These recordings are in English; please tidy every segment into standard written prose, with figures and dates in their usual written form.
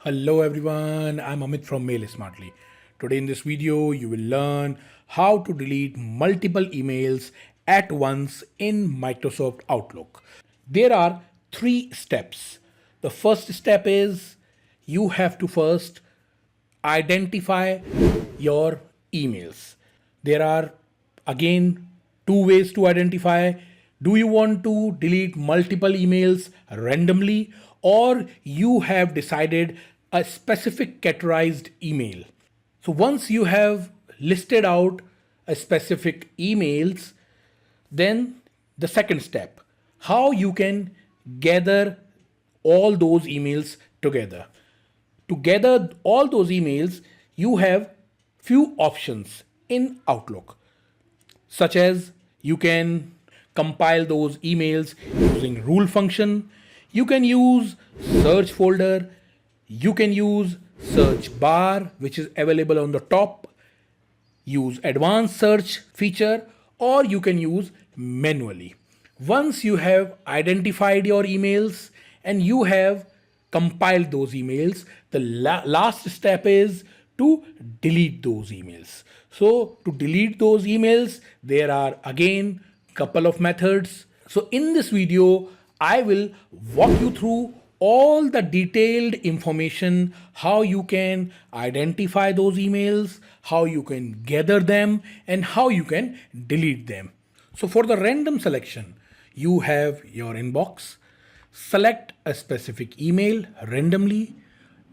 Hello everyone, I'm Amit from Mail Smartly. Today in this video, you will learn how to delete multiple emails at once in Microsoft Outlook. There are three steps. The first step is you have to first identify your emails. There are again two ways to identify. Do you want to delete multiple emails randomly, or you have decided a specific categorized email? So once you have listed out a specific emails, then the second step, how you can gather all those emails together. To gather all those emails, you have few options in Outlook, such as you can compile those emails using rule function, you can use search folder, you can use search bar which is available on the top, use advanced search feature, or you can use manually. Once you have identified your emails and you have compiled those emails, the last step is to delete those emails. So to delete those emails, there are again couple of methods. So in this video, I will walk you through all the detailed information, how you can identify those emails, how you can gather them, and how you can delete them. So for the random selection, you have your inbox. Select a specific email randomly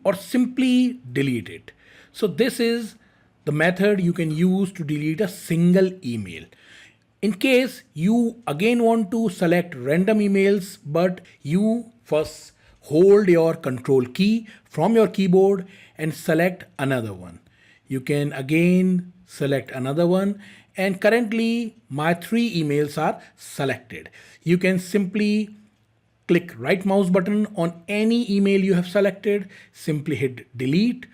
or simply delete it. So this is the method you can use to delete a single email. In case you again want to select random emails, but you first hold your control key from your keyboard and select another one. You can again select another one, and currently my three emails are selected. You can simply click right mouse button on any email you have selected, simply hit delete.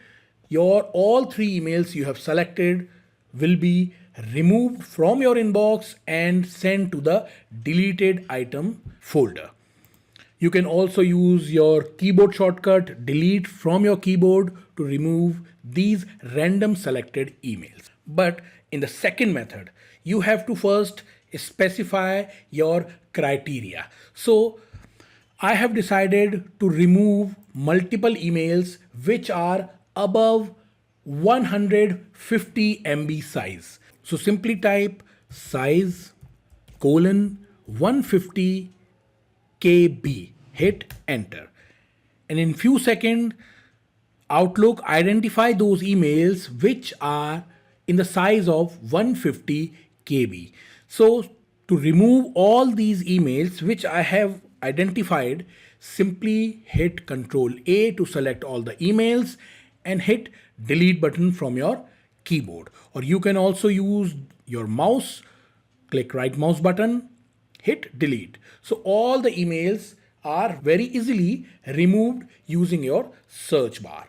Your all three emails you have selected will be removed from your inbox and sent to the deleted item folder. You can also use your keyboard shortcut delete from your keyboard to remove these random selected emails. But in the second method, you have to first specify your criteria. So I have decided to remove multiple emails which are above 150 MB size. So simply type size colon 150 KB, hit enter. And in few seconds, Outlook identify those emails which are in the size of 150 KB. So to remove all these emails which I have identified, simply hit Ctrl A to select all the emails and hit delete button from your keyboard. Or you can also use your mouse, click right mouse button, hit delete. So all the emails are very easily removed using your search bar.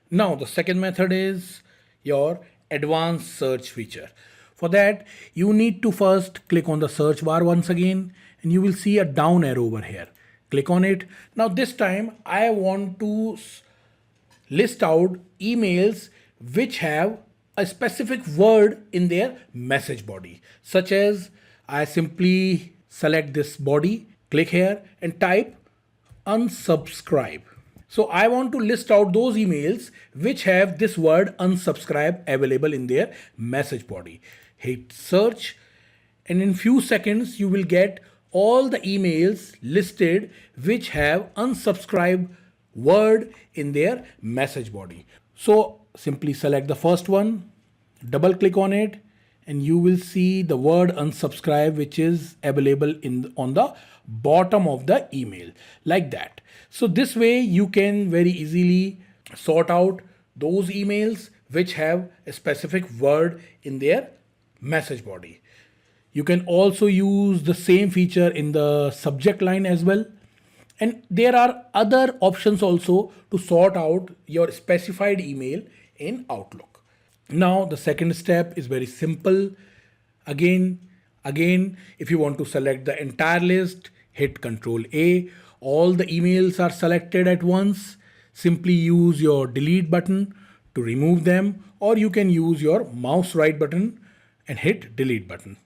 Now the second method is your advanced search feature. For that, you need to first click on the search bar once again, and you will see a down arrow over here. Click on it. Now this time I want to list out emails which have a specific word in their message body, such as I simply select this body, click here and type unsubscribe. So I want to list out those emails which have this word unsubscribe available in their message body. Hit search, and in few seconds you will get all the emails listed which have unsubscribe word in their message body. So simply select the first one, double click on it, and you will see the word unsubscribe which is available on the bottom of the email, like that. So this way you can very easily sort out those emails which have a specific word in their message body. You can also use the same feature in the subject line as well. And there are other options also to sort out your specified email in Outlook. Now the second step is very simple. Again, if you want to select the entire list, hit Ctrl A. All the emails are selected at once. simply use your delete button to remove them, or you can use your mouse right button and hit delete button.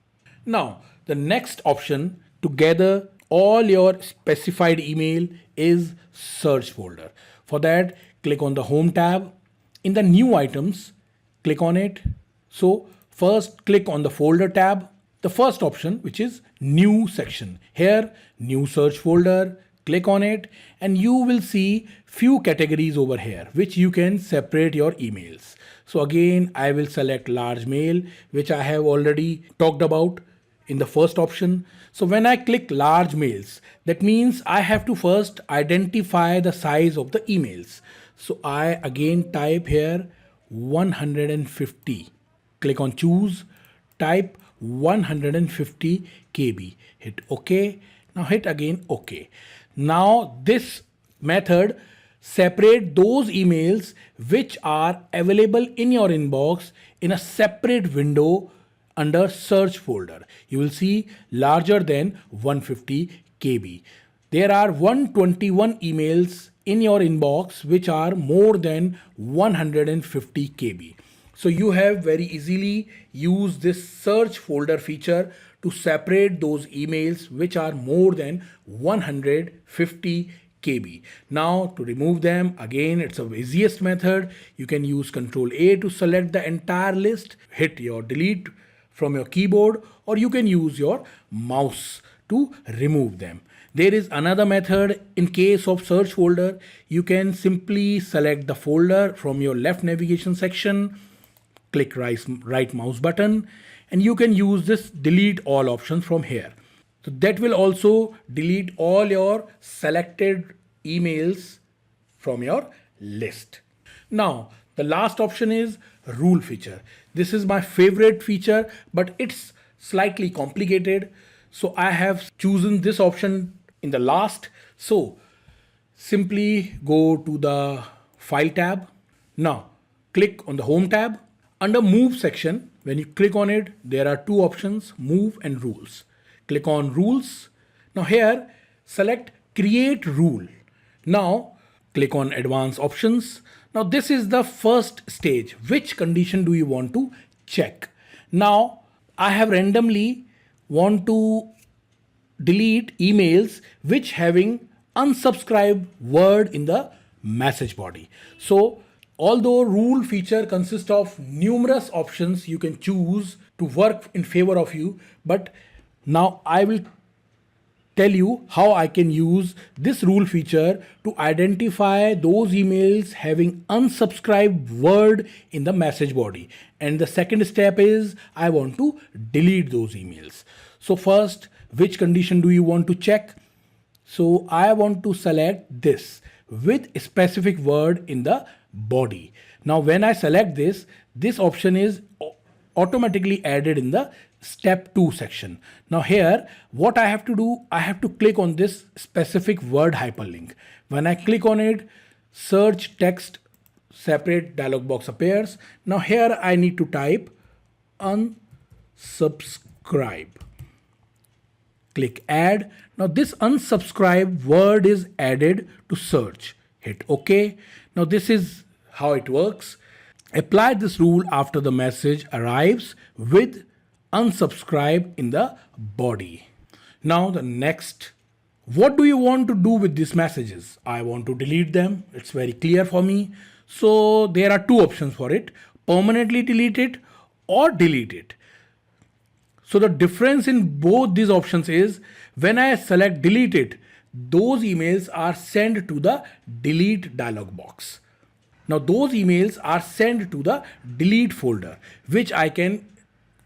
Now, the next option to gather all your specified email is search folder. For that, click on the home tab. In the new items, click on it. So first click on the folder tab, the first option, which is new section. Here, new search folder, click on it and you will see few categories over here which you can separate your emails. So again, I will select large mail, which I have already talked about in the first option. So when I click large mails, that means I have to first identify the size of the emails. So I again type here 150. Click on choose, type 150 KB, hit OK. Now hit again OK. Now this method separate those emails which are available in your inbox in a separate window under search folder. You will see larger than 150 KB. There are 121 emails in your inbox which are more than 150 KB. So you have very easily used this search folder feature to separate those emails which are more than 150 KB. Now to remove them, again it's the easiest method. You can use Ctrl A to select the entire list, hit your delete from your keyboard, or you can use your mouse to remove them. There is another method. In case of search folder, you can simply select the folder from your left navigation section, click right mouse button, and you can use this delete all option from here. So that will also delete all your selected emails from your list. Now, the last option is rule feature. This is my favorite feature, but it's slightly complicated. So I have chosen this option in the last. So simply go to the file tab. Now click on the home tab. Under move section, when you click on it, there are two options, move and rules. Click on rules. Now here, select create rule. Now click on advanced options. Now this is the first stage. Which condition do you want to check? Now I have randomly want to delete emails which having unsubscribe word in the message body. So although rule feature consists of numerous options you can choose to work in favor of you, but now I will tell you how I can use this rule feature to identify those emails having unsubscribed word in the message body. And the second step is I want to delete those emails. So first, which condition do you want to check? So I want to select this with a specific word in the body. Now when I select this, this option is automatically added in the step 2 section. Now here, what I have to do, I have to click on this specific word hyperlink. When I click on it, search text separate dialog box appears. Now here I need to type unsubscribe. Click add. Now this unsubscribe word is added to search. Hit OK. Now this is how it works. Apply this rule after the message arrives with unsubscribe in the body. Now the next, what do you want to do with these messages? I want to delete them. It's very clear for me. So there are two options for it: permanently delete it or delete it. So the difference in both these options is when I select delete it, those emails are sent to the delete dialog box. Now those emails are sent to the delete folder, which I can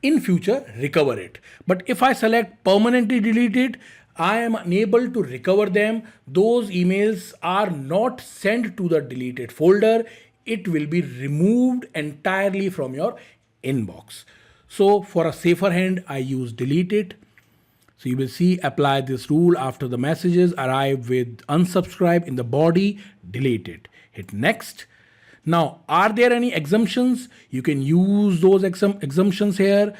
in future recover it. But if I select permanently delete it, I am unable to recover them. Those emails are not sent to the deleted folder. It will be removed entirely from your inbox. So for a safer hand, I use delete it. So you will see apply this rule after the messages arrive with unsubscribe in the body, delete it. Hit next. Now, are there any exemptions? You can use those exemptions here.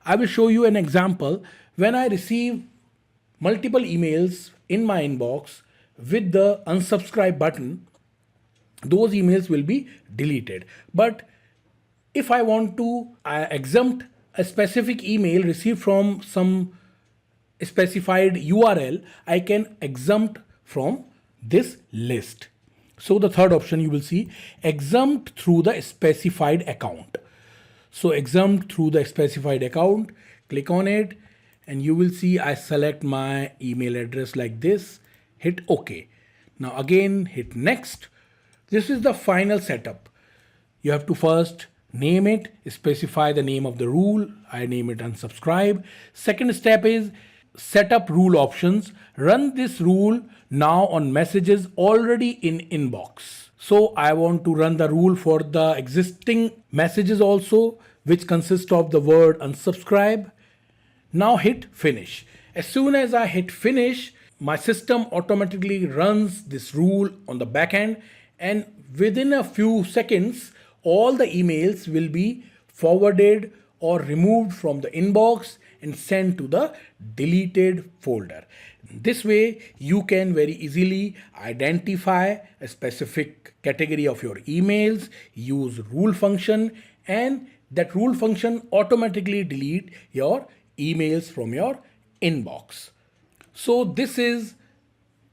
I will show you an example. When I receive multiple emails in my inbox with the unsubscribe button, those emails will be deleted. But if I want to exempt a specific email received from some specified URL, I can exempt from this list. So the third option you will see, exempt through the specified account. So exempt through the specified account, click on it, and you will see I select my email address like this, hit OK. Now again hit next. This is the final setup. You have to first name it, specify the name of the rule. I name it unsubscribe. Second step is set up rule options. Run this rule now on messages already in inbox. So I want to run the rule for the existing messages also, which consist of the word unsubscribe. Now hit finish. As soon as I hit finish, my system automatically runs this rule on the back end, and within a few seconds, all the emails will be forwarded or removed from the inbox and sent to the deleted folder. This way, you can very easily identify a specific category of your emails, use rule function, and that rule function automatically delete your emails from your inbox. So this is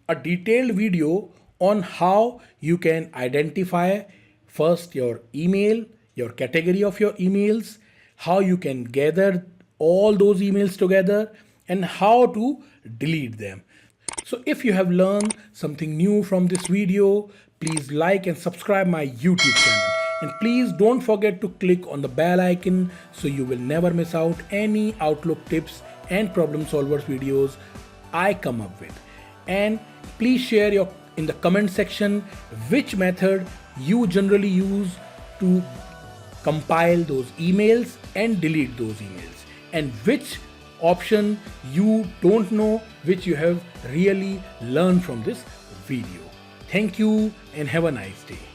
a detailed video on how you can identify first your email, your category of your emails, how you can gather all those emails together, and how to delete them. So if you have learned something new from this video, please like and subscribe my YouTube channel. And please don't forget to click on the bell icon so you will never miss out any Outlook tips and problem solvers videos I come up with. And please share in the comment section which method you generally use to compile those emails and delete those emails, and which option you don't know, which you have really learned from this video. Thank you and have a nice day.